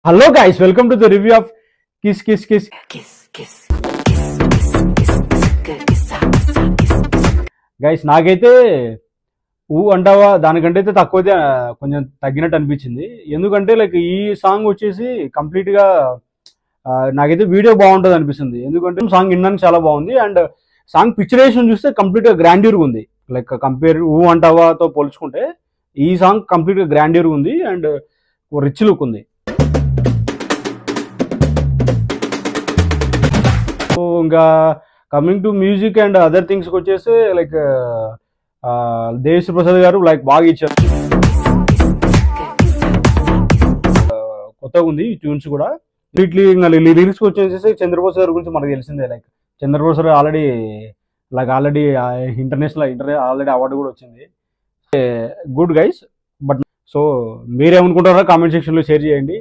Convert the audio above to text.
Hello guys, welcome to the review of kiss kiss kiss. Guys, నాకైతే ఊ అంటావా దానికంటే అయితే తక్కువైతే కొంచెం తగ్గినట్టు అనిపించింది. ఎందుకంటే లైక్ ఈ సాంగ్ వచ్చేసి కంప్లీట్గా నాకైతే వీడియో బాగుంటుంది అనిపిస్తుంది. ఎందుకంటే సాంగ్ వినడానికి చాలా బాగుంది అండ్ సాంగ్ పిక్చరేషన్ చూస్తే కంప్లీట్గా గ్రాండ్యూర్గా ఉంది. లైక్ కంపేర్ ఊ అంటావాతో పోల్చుకుంటే ఈ సాంగ్ కంప్లీట్గా గ్రాండ్యూర్గా ఉంది అండ్ రిచ్ లుక్ ఉంది. సో ఇంకా coming to music and other థింగ్స్కి వచ్చేసి లైక్ దేవిశ్రీ ప్రసాద్ గారు లైక్ బాగా ఇచ్చారు. కొత్తగా ఉంది ఈ ట్యూన్స్ కూడా. ఇట్లీ లిరిక్స్ వచ్చేసి చంద్రబోస్ గారి గురించి మనకు తెలిసిందే. లైక్ చంద్రబోస్ గారు ఆల్రెడీ ఇంటర్నేషనల్ ఆల్రెడీ అవార్డు కూడా వచ్చింది. Good guys. బట్ సో మీరేమనుకుంటారో కామెంట్ సెక్షన్లో షేర్ చేయండి.